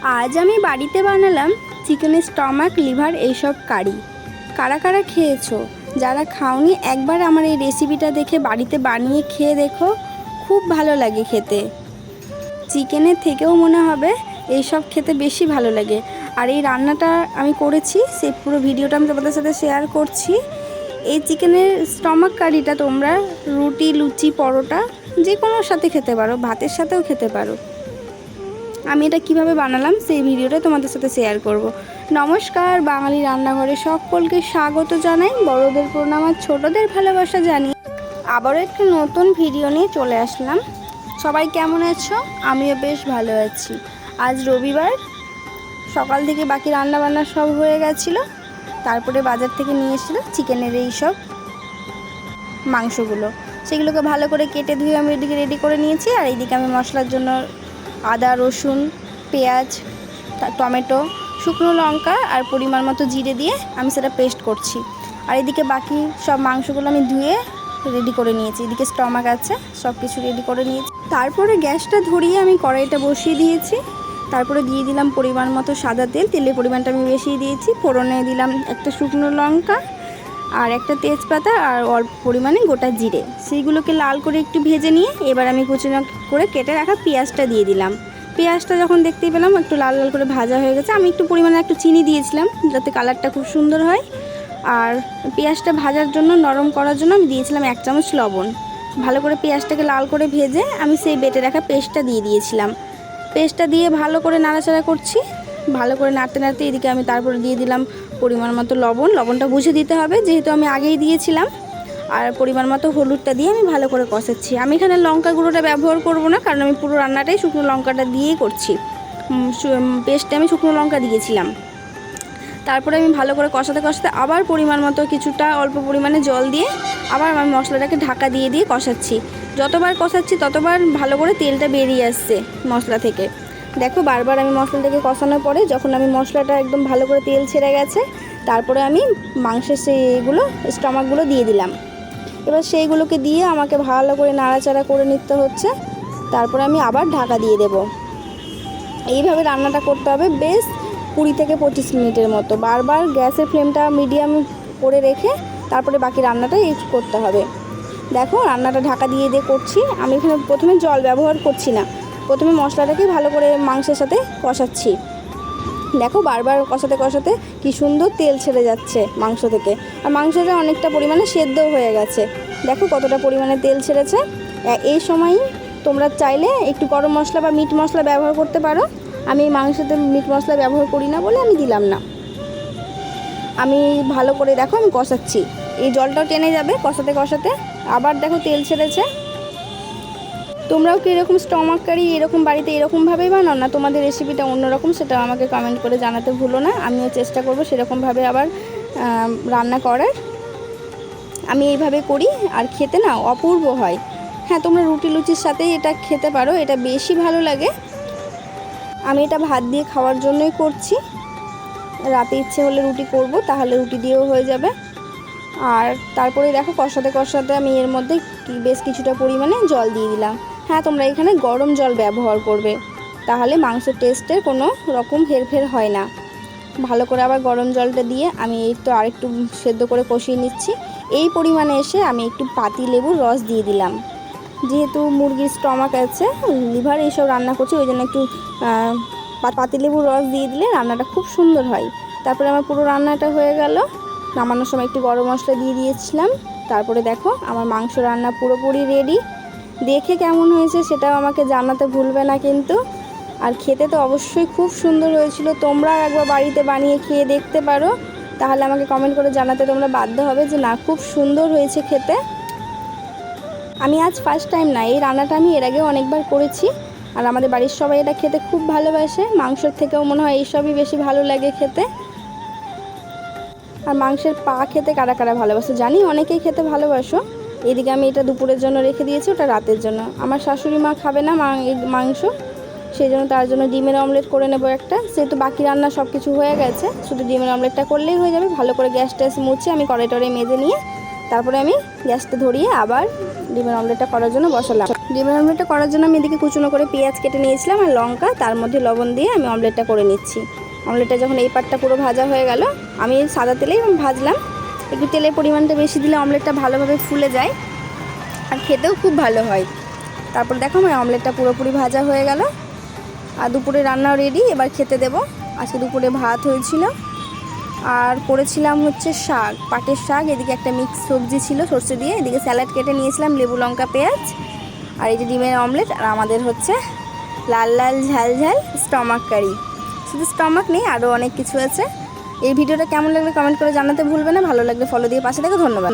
আজ আমি বাড়িতে বানালাম চিকেনের স্টমাক, লিভার এইসব কারি। কারা কারা খেয়েছো? যারা খাওনি একবার আমার এই রেসিপিটা দেখে বাড়িতে বানিয়ে খেয়ে দেখো, খুব ভালো লাগে খেতে। চিকেনের থেকেও মনে হবে এইসব খেতে বেশি ভালো লাগে। আর এই রান্নাটা আমি করেছি, সেই পুরো ভিডিওটা আমি তোমাদের সাথে শেয়ার করছি। এই চিকেনের স্টমাক কারিটা তোমরা রুটি, লুচি, পরোটা যে কোনোর সাথে খেতে পারো, ভাতের সাথেও খেতে পারো। আমি এটা কিভাবে বানালাম সেই ভিডিওটা তোমাদের সাথে শেয়ার করব। নমস্কার, বাঙালি রান্নাঘরে সকলকে স্বাগত জানাই। বড়দের প্রণাম আর ছোটদের ভালোবাসা জানিয়ে আবারও একটা নতুন ভিডিও নিয়ে চলে আসলাম। সবাই কেমন আছো? আমিও বেশ ভালো আছি। আজ রবিবার, সকাল থেকে বাকি রান্না বান্না সব হয়ে গেছিলো। তারপরে বাজার থেকে নিয়ে এসেছিলো চিকেনের এই সব মাংসগুলো, সেগুলোকে ভালো করে কেটে ধুয়ে আমি এদিকে রেডি করে নিয়েছি। আর এইদিকে আমি মশলার জন্য আদা, রসুন, পেঁয়াজ, টমেটো, শুকনো লঙ্কা আর পরিমাণ মতো জিরে দিয়ে আমি সেটা পেস্ট করছি। আর এদিকে বাকি সব মাংসগুলো আমি ধুয়ে রেডি করে নিয়েছি। এদিকে স্টমাক আছে, সব কিছু রেডি করে নিয়েছি। তারপরে গ্যাসটা ধরিয়ে আমি কড়াইটা বসিয়ে দিয়েছি। তারপরে দিয়ে দিলাম পরিমাণ মতো সাদা তেল। তেলের পরিমাণটা আমি বেশি দিয়েছি। ফোড়নে দিলাম একটা শুকনো লঙ্কা আর একটা তেজপাতা আর অল্প পরিমাণে গোটা জিরে। সেইগুলোকে লাল করে একটু ভেজে নিয়ে এবার আমি কুচনো করে কেটে রাখা পেঁয়াজটা দিয়ে দিলাম। পেঁয়াজটা যখন দেখতে পেলাম একটু লাল লাল করে ভাজা হয়ে গেছে, আমি একটু পরিমাণে একটু চিনি দিয়েছিলাম যাতে কালারটা খুব সুন্দর হয়। আর পেঁয়াজটা ভাজার জন্য, নরম করার জন্য আমি দিয়েছিলাম 1 চামচ লবণ। ভালো করে পেঁয়াজটাকে লাল করে ভেজে আমি সেই বেটে রাখা পেস্টটা দিয়ে দিয়েছিলাম। পেস্টটা দিয়ে ভালো করে নাড়াচাড়া করছি। ভালো করে নাড়তে নাড়তে এদিকে আমি তারপরে দিয়ে দিলাম পরিমাণ মতো লবণ। লবণটা বুঝে দিতে হবে যেহেতু আমি আগেই দিয়েছিলাম। আর পরিমাণ মতো হলুদটা দিয়ে আমি ভালো করে কষাচ্ছি। আমি এখানে লঙ্কা গুঁড়োটা ব্যবহার করব না, কারণ আমি পুরো রান্নাটাই শুকনো লঙ্কাটা দিয়েই করছি। পেস্টে আমি শুকনো লঙ্কা দিয়েছিলাম। তারপরে আমি ভালো করে কষাতে কষাতে আবার পরিমাণ মতো কিছুটা অল্প পরিমাণে জল দিয়ে আবার আমি মশলাটাকে ঢাকা দিয়ে দিয়ে কষাচ্ছি। যতবার কষাচ্ছি ততবার ভালো করে তেলটা বেরিয়ে আসছে মশলা থেকে। দেখো, বারবার আমি মশলাটাকে কষানোর পরে যখন আমি মশলাটা একদম ভালো করে তেল ছেড়ে গেছে, তারপরে আমি মাংসের সেইগুলো স্টমাকগুলো দিয়ে দিলাম। এবার সেইগুলোকে দিয়ে আমাকে ভালো করে নাড়াচাড়া করে নিতে হচ্ছে। তারপরে আমি আবার ঢাকা দিয়ে দেব। এইভাবে রান্নাটা করতে হবে বেশ 20 থেকে 25 মিনিটের মতো। বারবার গ্যাসের ফ্লেমটা মিডিয়াম করে রেখে তারপরে বাকি রান্নাটা ইউজ করতে হবে। দেখো, রান্নাটা ঢাকা দিয়ে দিয়ে করছি। আমি এখানে প্রথমে জল ব্যবহার করছি না, প্রথমে মশলাটাকে ভালো করে মাংসের সাথে কষাচ্ছি। দেখো, বারবার কষাতে কষাতে কি সুন্দর তেল ছেড়ে যাচ্ছে মাংস থেকে। আর মাংসটা অনেকটা পরিমাণে সেদ্ধও হয়ে গেছে। দেখো কতটা পরিমাণে তেল ছেড়েছে। এই সময়ই তোমরা চাইলে একটু গরম মশলা বা মিট মশলা ব্যবহার করতে পারো। আমি এই মাংসতে মিট মশলা ব্যবহার করি না বলে আমি দিলাম না। আমি ভালো করে দেখো আমি কষাচ্ছি, এই জলটাও টেনে যাবে কষাতে কষাতে। আবার দেখো তেল ছেড়েছে। তোমরাও কি এরকম স্টমাক কারি এরকম বাড়িতে এরকমভাবেই বানাও, না তোমাদের রেসিপিটা অন্যরকম, সেটা আমাকে কমেন্ট করে জানাতে ভুলো না। আমিও চেষ্টা করব সেরকমভাবে আবার রান্না করার। আমি এইভাবে করি আর খেতে না অপূর্ব হয়। হ্যাঁ, তোমরা রুটি লুচির সাথে এটা খেতে পারো, এটা বেশি ভালো লাগে। আমি এটা ভাত দিয়ে খাওয়ার জন্যই করছি। রাতে ইচ্ছে হলে রুটি করব, তাহলে রুটি দিয়েও হয়ে যাবে। আর তারপরে দেখো কষাতে কষাতে আমি এর মধ্যে বেশ কিছুটা পরিমাণে জল দিয়ে দিলাম। হ্যাঁ, তোমরা এখানে গরম জল ব্যবহার করবে, তাহলে মাংসের টেস্টের কোনো রকম হেরফের হয় না। ভালো করে আবার গরম জলটা দিয়ে আমি এই তো আরেকটু সেদ্ধ করে কষিয়ে নিচ্ছি। এই পরিমাণে এসে আমি একটু পাতি লেবুর রস দিয়ে দিলাম। যেহেতু মুরগির স্টমাক আছে, লিভার এইসব রান্না করছি, ওই জন্য একটু পাতিলেবুর রস দিয়ে দিলে রান্নাটা খুব সুন্দর হয়। তারপরে আমার পুরো রান্নাটা হয়ে গেল। নামানোর সময় একটু গরম মশলা দিয়ে দিয়েছিলাম। তারপরে দেখো আমার মাংস রান্না পুরোপুরি রেডি। দেখে কেমন হয়েছে সেটাও আমাকে জানাতে ভুলবে না কিন্তু। আর খেতে তো অবশ্যই খুব সুন্দর হয়েছিল। তোমরা একবার বাড়িতে বানিয়ে খেয়ে দেখতে পারো, তাহলে আমাকে কমেন্ট করে জানাতে তোমরা বাধ্য হবে যে না, খুব সুন্দর হয়েছে খেতে। আমি আজ ফার্স্ট টাইম না, এই রান্নাটা আমি এর আগেও অনেকবার করেছি। আর আমাদের বাড়ির সবাই এটা খেতে খুব ভালোবাসে। মাংসের থেকেও মনে হয় এইসবই বেশি ভালো লাগে খেতে। আর মাংসের পা খেতে কারা কারা ভালোবাসো জানি, অনেকেই খেতে ভালোবাসো। এদিকে আমি এটা দুপুরের জন্য রেখে দিয়েছি, ওটা রাতের জন্য। আমার শাশুড়ি মা খাবে না মাংস, সেই জন্য তার জন্য ডিমের অমলেট করে নেবো একটা। সেহেতু বাকি রান্না সব কিছু হয়ে গেছে, শুধু ডিমের অমলেটটা করলেই হয়ে যাবে। ভালো করে গ্যাস ট্যাস মুছে আমি কড়াই টড়াই মেজে নিয়ে তারপরে আমি গ্যাসটা ধরিয়ে আবার ডিমের অমলেটটা করার জন্য বসালাম। ডিমের অমলেটটা করার জন্য আমি এদিকে কুচনো করে পেঁয়াজ কেটে নিয়েছিলাম আর লঙ্কা, তার মধ্যে লবণ দিয়ে আমি অমলেটটা করে নিচ্ছি। অমলেটটা যখন এই পাটটা পুরো ভাজা হয়ে গেল, আমি সাদা তেলেই ভাজলাম। একটু তেলের পরিমাণটা বেশি দিলে অমলেটটা ভালোভাবে ফুলে যায় আর খেতেও খুব ভালো হয়। তারপর দেখো আমার অমলেটটা পুরোপুরি ভাজা হয়ে গেল আর দুপুরে রান্নাও রেডি, এবার খেতে দেব। আজকে দুপুরে ভাত হয়েছিল আর করেছিলাম হচ্ছে শাক, পাটের শাক। এদিকে একটা মিক্স সবজি ছিল সর্ষে দিয়ে, এদিকে স্যালাড কেটে নিয়েছিলাম, লেবু লঙ্কা পেঁয়াজ, আর এই যে ডিমের অমলেট। আর আমাদের হচ্ছে লাল লাল ঝাল ঝাল স্টমাক কারি। শুধু স্টমাক নেই, আরও অনেক কিছু আছে। এই ভিডিওটা কেমন লাগলে কমেন্ট করে জানাতে ভুলবে না। ভালো লাগলে ফলো দিয়ে পাশে দেখো। ধন্যবাদ।